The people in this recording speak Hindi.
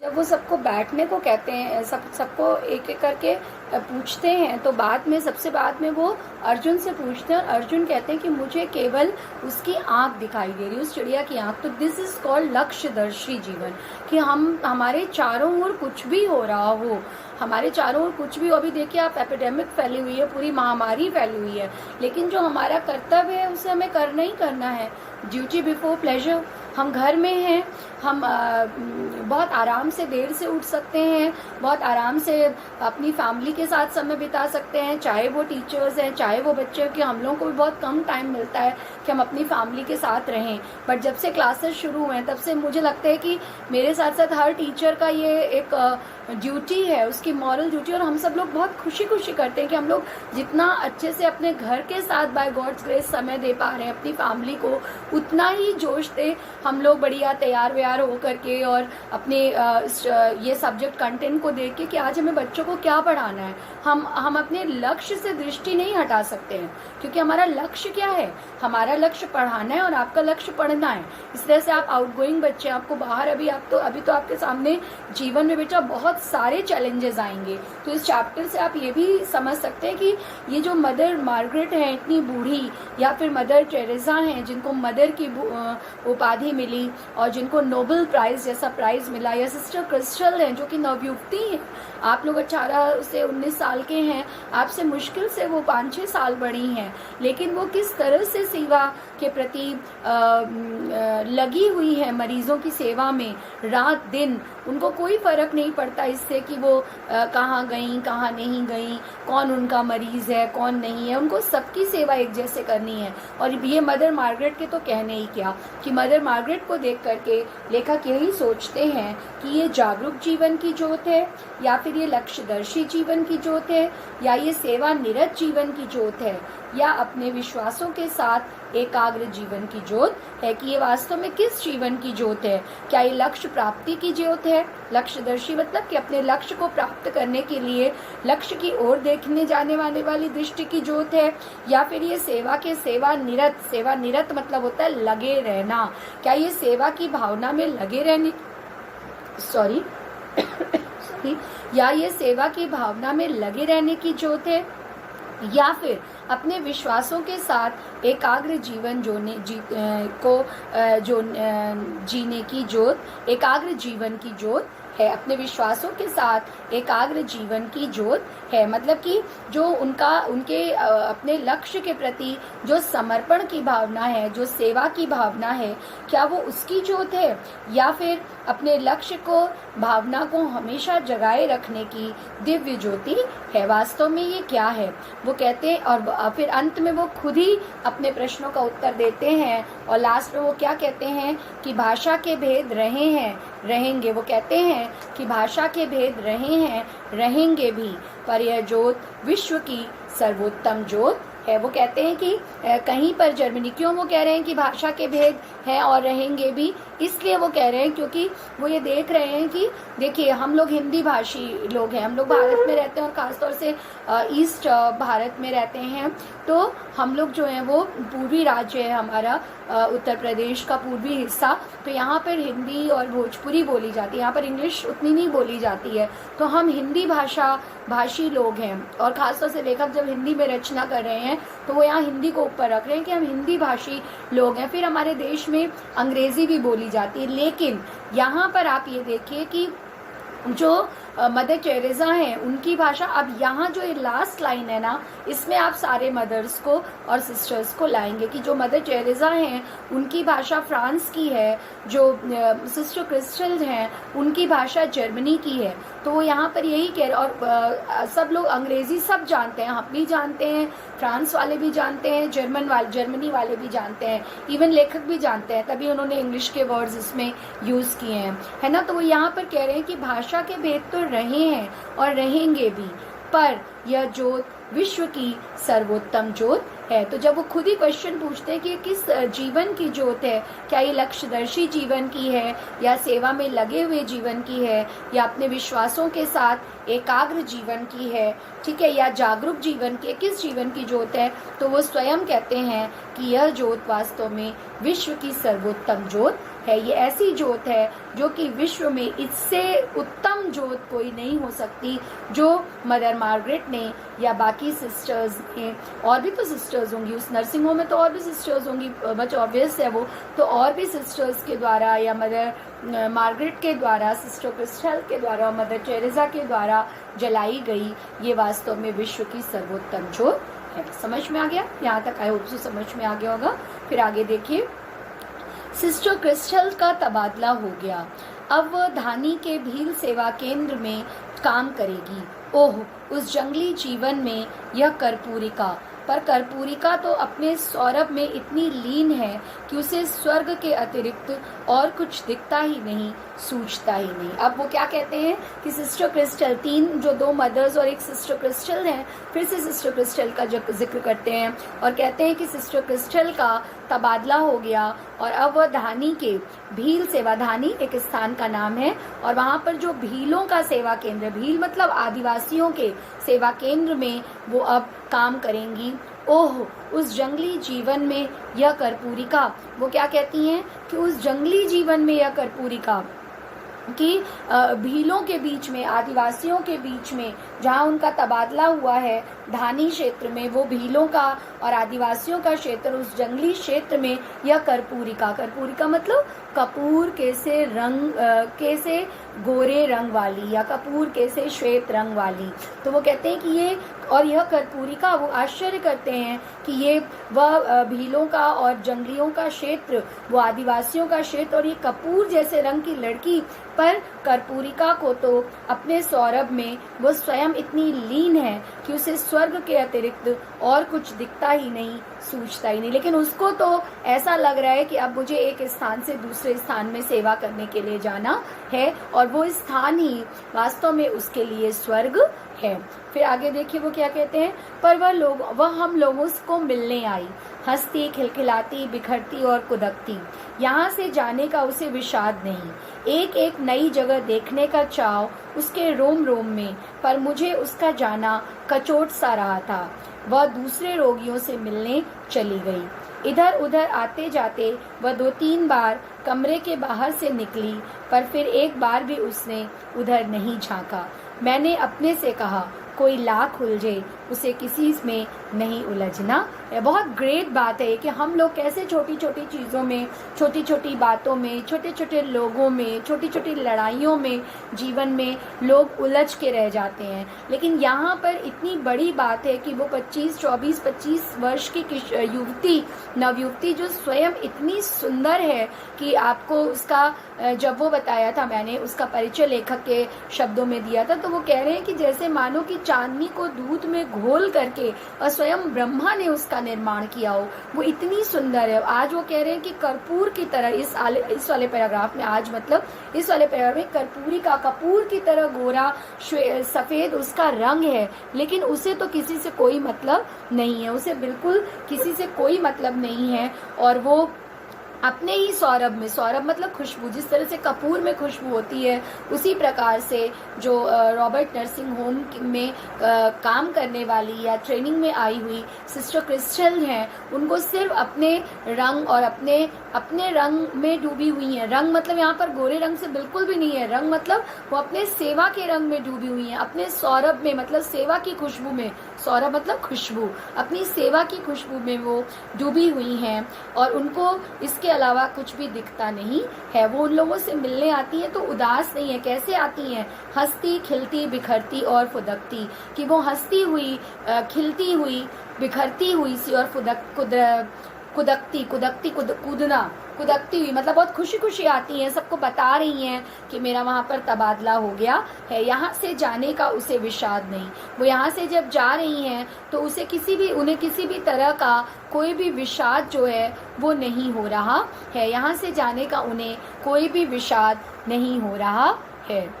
जब वो सबको बैठने को कहते हैं, सबको एक एक करके पूछते हैं, तो बाद में सबसे बाद में वो अर्जुन से पूछते हैं और अर्जुन कहते हैं कि मुझे केवल उसकी आंख दिखाई दे रही, उस चिड़िया की आंख। तो दिस इज कॉल्ड लक्ष्यदर्शी जीवन, कि हमारे चारों ओर कुछ भी हो रहा हो, हमारे चारों ओर कुछ भी हो। अभी देखिए आप, एपिडेमिक फैली हुई है, पूरी महामारी फैली हुई है, लेकिन जो हमारा कर्तव्य है उसे हमें करना ही करना है। Duty before pleasure. हम घर में हैं, हम बहुत आराम से देर से उठ सकते हैं, बहुत आराम से अपनी फैमिली के साथ समय बिता सकते हैं, चाहे वो टीचर्स हैं चाहे वो बच्चे, कि हम लोगों को भी बहुत कम टाइम मिलता है कि हम अपनी फैमिली के साथ रहें। बट जब से क्लासेस शुरू हुए हैं तब से मुझे लगता है कि मेरे साथ साथ हर टीचर का ये एक ड्यूटी है, उसकी मॉरल ड्यूटी, और हम सब लोग बहुत खुशी खुशी करते हैं कि हम लोग जितना अच्छे से अपने घर के साथ बाय गॉड्स ग्रेस समय दे पा रहे हैं अपनी फैमिली को, उतना ही जोश दे हम लोग बढ़िया तैयार व्यार हो करके और अपने ये सब्जेक्ट कंटेंट को देख के कि आज हमें बच्चों को क्या पढ़ाना है। हम अपने लक्ष्य से दृष्टि नहीं हटा सकते हैं, क्योंकि हमारा लक्ष्य क्या है, हमारा लक्ष्य पढ़ाना है और आपका लक्ष्य पढ़ना है। इस तरह से आप आउटगोइंग बच्चे, आपको बाहर अभी तो आपके सामने जीवन में बेटा बहुत सारे चैलेंजेस आएंगे। तो इस चैप्टर से आप ये भी समझ सकते हैं कि ये जो मदर मार्गरेट है इतनी बूढ़ी, या फिर मदर टेरेसा हैं जिनको मदर की उपाधि मिली और जिनको नोबेल प्राइज जैसा प्राइज मिला, या सिस्टर क्रिस्टल हैं जो कि नवयुवती हैं, आप लोग 18 से 19 साल के हैं, आपसे मुश्किल से वो 5-6 साल बड़ी हैं, लेकिन वो किस तरह से सेवा के प्रति लगी हुई है, मरीजों की सेवा में रात दिन। उनको कोई फर्क नहीं पड़ता इससे कि वो कहाँ गई कहाँ नहीं गई, कौन उनका मरीज है कौन नहीं है, उनको सबकी सेवा एक जैसे करनी है। और ये मदर मार्गरेट के तो कहने ही क्या, कि मदर मार्गरेट को देख करके लेखक यही सोचते हैं कि ये जागरूक जीवन की ज्योत है, या फिर ये लक्ष्यदर्शी जीवन की ज्योत है, या ये सेवा निरत जीवन की ज्योत है, या अपने विश्वासों के साथ एकाग्र जीवन की ज्योत है, कि ये वास्तव में किस जीवन की ज्योत है। क्या ये लक्ष्य प्राप्ति की ज्योत है, लक्ष्यदर्शी मतलब कि अपने लक्ष्य को प्राप्त करने के लिए लक्ष्य की ओर देखने जाने वाली दृष्टि की ज्योत है, या फिर ये सेवा निरत मतलब होता है लगे रहना। क्या ये सेवा की भावना में लगे रहने या ये सेवा की भावना में लगे रहने की ज्योत है, या फिर अपने विश्वासों के साथ एकाग्र जीवन जीने की ज्योत, एकाग्र जीवन की ज्योत है। अपने विश्वासों के साथ एकाग्र जीवन की ज्योत है, मतलब कि जो उनके अपने लक्ष्य के प्रति जो समर्पण की भावना है, जो सेवा की भावना है, क्या वो उसकी ज्योत है, या फिर अपने लक्ष्य को भावना को हमेशा जगाए रखने की दिव्य ज्योति है। वास्तव में ये क्या है वो कहते हैं, और फिर अंत में वो खुद ही अपने प्रश्नों का उत्तर देते हैं, और लास्ट में वो क्या कहते हैं कि भाषा के भेद रहे हैं रहेंगे। वो कहते हैं कि भाषा के भेद रहे हैं रहेंगे भी, पर यह ज्योत विश्व की सर्वोत्तम ज्योत है। वो कहते हैं कि कहीं पर जर्मनी, क्यों वो कह रहे हैं कि भाषा के भेद हैं और रहेंगे भी, इसलिए वो कह रहे हैं क्योंकि वो ये देख रहे हैं कि देखिए हम लोग हिंदी भाषी लोग हैं, हम लोग भारत में रहते हैं और ख़ासतौर से ईस्ट भारत में रहते हैं, तो हम लोग जो हैं वो पूर्वी राज्य है हमारा, उत्तर प्रदेश का पूर्वी हिस्सा, तो यहाँ पर हिंदी और भोजपुरी बोली जाती है, यहाँ पर इंग्लिश उतनी नहीं बोली जाती है, तो हम हिंदी भाषी लोग हैं। और ख़ासतौर से लेखक जब हिंदी में रचना कर रहे हैं तो वो यहाँ हिंदी को ऊपर रख रहे हैं कि हम हिंदी भाषी लोग हैं। फिर हमारे देश में अंग्रेज़ी भी बोली जाती है, लेकिन यहाँ पर आप ये देखिए कि जो मदर टेरेसा हैं उनकी भाषा, अब यहाँ जो ये लास्ट लाइन है ना, इसमें आप सारे मदर्स को और सिस्टर्स को लाएंगे कि जो मदर टेरेसा हैं उनकी भाषा फ्रांस की है, जो सिस्टर क्रिस्टल हैं उनकी भाषा जर्मनी की है। तो वो यहाँ पर यही कह रहे, और सब लोग अंग्रेज़ी सब जानते हैं, हम भी जानते हैं, फ्रांस वाले भी जानते हैं, जर्मनी वाले भी जानते हैं, इवन लेखक भी जानते हैं, तभी उन्होंने इंग्लिश के वर्ड्स इसमें यूज़ किए हैं, है ना। तो वो यहाँ पर कह रहे हैं कि भाषा के भेद तो रहे हैं और रहेंगे भी, पर यह ज्योत विश्व की सर्वोत्तम ज्योत है। तो जब वो खुद ही क्वेश्चन पूछते हैं कि किस जीवन की ज्योत है, क्या ये लक्ष्यदर्शी जीवन की है, या सेवा में लगे हुए जीवन की है, या अपने विश्वासों के साथ एकाग्र जीवन की है, ठीक है, या जागरूक जीवन की, किस जीवन की ज्योत है, तो वो स्वयं कहते हैं कि यह ज्योत वास्तव में विश्व की सर्वोत्तम ज्योत है। ये ऐसी ज्योत है जो कि विश्व में इससे उत्तम ज्योत कोई नहीं हो सकती, जो मदर मार्गरेट ने या बाकी सिस्टर्स ने, और भी तो सिस्टर्स होंगी उस नर्सिंग होम में, तो और भी सिस्टर्स होंगी, मच ऑब्वियस है वो, तो और भी सिस्टर्स के द्वारा या मदर मार्गरेट के द्वारा, सिस्टर क्रिस्टल के द्वारा और मदर टेरेसा के द्वारा जलाई गई ये वास्तव में विश्व की सर्वोत्तम ज्योत है। समझ में आ गया? यहाँ तक आई होप सो समझ में आ गया होगा। फिर आगे देखिए, सिस्टर क्रिस्टल का तबादला हो गया, अब वह धानी के भील सेवा केंद्र में काम करेगी। ओह, उस जंगली जीवन में यह कर्पूरिका, पर कर्पूरिका तो अपने सौरभ में इतनी लीन है कि उसे स्वर्ग के अतिरिक्त और कुछ दिखता ही नहीं, सूझता ही नहीं। अब वो क्या कहते हैं कि सिस्टर क्रिस्टल, जो दो मदर्स और एक सिस्टर क्रिस्टल हैं, फिर से सिस्टर क्रिस्टल का जिक्र करते हैं और कहते हैं कि सिस्टर क्रिस्टल का तबादला हो गया और अब वह धानी के भील सेवा, धानी एक स्थान का नाम है, और वहाँ पर जो भीलों का सेवा केंद्र, भील मतलब आदिवासियों के सेवा केंद्र में वो अब काम करेंगी। ओह, उस जंगली जीवन में यह कर्पूरिका, वो क्या कहती हैं कि उस जंगली जीवन में यह कर्पूरिका कि भीलों के बीच में, आदिवासियों के बीच में जहाँ उनका तबादला हुआ है धानी क्षेत्र में, वो भीलों का और आदिवासियों का क्षेत्र, उस जंगली क्षेत्र में यह कर्पूरिका, कर्पूरिका मतलब कपूर के से रंग के से गोरे रंग वाली या कपूर के से श्वेत रंग वाली। तो वो कहते हैं कि ये, और यह कर्पूरिका, वो आश्चर्य करते हैं कि ये वह भीलों का और जंगलियों का क्षेत्र, वो आदिवासियों का क्षेत्र, और ये कपूर जैसे रंग की लड़की, पर कर्पूरिका को तो अपने सौरभ में वो स्वयं इतनी लीन है कि उसे स्वर्ग के अतिरिक्त और कुछ दिखता ही नहीं, सूझता ही नहीं। लेकिन उसको तो ऐसा लग रहा है कि अब मुझे एक स्थान से दूसरे स्थान में सेवा करने के लिए जाना है, और वो स्थान ही वास्तव में उसके लिए स्वर्ग है। फिर आगे देखिए वो क्या कहते हैं, पर वह हम लोगों को मिलने आई, हंसती, खिलखिलाती, बिखरती और कुदकती। यहाँ से जाने का उसे विषाद नहीं, एक एक नई जगह देखने का चाव उसके रोम रोम में, पर मुझे उसका जाना कचोट सा रहा था। वह दूसरे रोगियों से मिलने चली गई। इधर उधर आते जाते वह 2-3 बार कमरे के बाहर से निकली, पर फिर एक बार भी उसने उधर नहीं झांका। मैंने अपने से कहा, कोई लाख उलझे, उसे किसी में नहीं उलझना। बहुत ग्रेट बात है कि हम लोग कैसे छोटी छोटी चीज़ों में, छोटी छोटी बातों में, छोटे छोटे लोगों में, छोटी छोटी लड़ाइयों में, जीवन में लोग उलझ के रह जाते हैं। लेकिन यहाँ पर इतनी बड़ी बात है कि वो 25 वर्ष की युवती, नवयुवती, जो स्वयं इतनी सुंदर है कि आपको उसका, जब वो बताया था, मैंने उसका परिचय लेखक के शब्दों में दिया था, तो वो कह रहे हैं कि जैसे मानो कि चांदनी को दूध में घोल करके और स्वयं ब्रह्मा ने उसका निर्माण किया हो, वो इतनी सुंदर है। आज वो कह रहे हैं कि कर्पूर की तरह, इस वाले पैराग्राफ में, आज मतलब इस वाले पैराग्राफ में कर्पूरी का, कपूर की तरह गोरा सफेद उसका रंग है, लेकिन उसे तो किसी से कोई मतलब नहीं है, उसे बिल्कुल किसी से कोई मतलब नहीं है, और वो अपने ही सौरभ में, सौरभ मतलब खुशबू, जिस तरह से कपूर में खुशबू होती है, उसी प्रकार से जो रॉबर्ट नर्सिंग होम में काम करने वाली या ट्रेनिंग में आई हुई सिस्टर क्रिस्टल हैं, उनको सिर्फ अपने रंग और अपने रंग में डूबी हुई हैं। रंग मतलब यहाँ पर गोरे रंग से बिल्कुल भी नहीं है, रंग मतलब वो अपने सेवा के रंग में डूबी हुई हैं, अपने सौरभ में मतलब सेवा की खुशबू में, सौरभ मतलब खुशबू, अपनी सेवा की खुशबू में वो डूबी हुई हैं, और उनको इसके अलावा कुछ भी दिखता नहीं है। वो उन लोगों से मिलने आती हैं तो उदास नहीं है। कैसे आती हैं? हंसती, खिलती, बिखरती और फुदकती, कि वो हंसती हुई, खिलती हुई, बिखरती हुई सी और कुदकती हुई, मतलब बहुत खुशी खुशी आती हैं, सबको बता रही हैं कि मेरा वहाँ पर तबादला हो गया है। यहाँ से जाने का उसे विषाद नहीं। वो यहाँ से जब जा रही हैं तो उन्हें किसी भी तरह का कोई भी विषाद जो है वो नहीं हो रहा है। यहाँ से जाने का उन्हें कोई भी विषाद नहीं हो रहा है।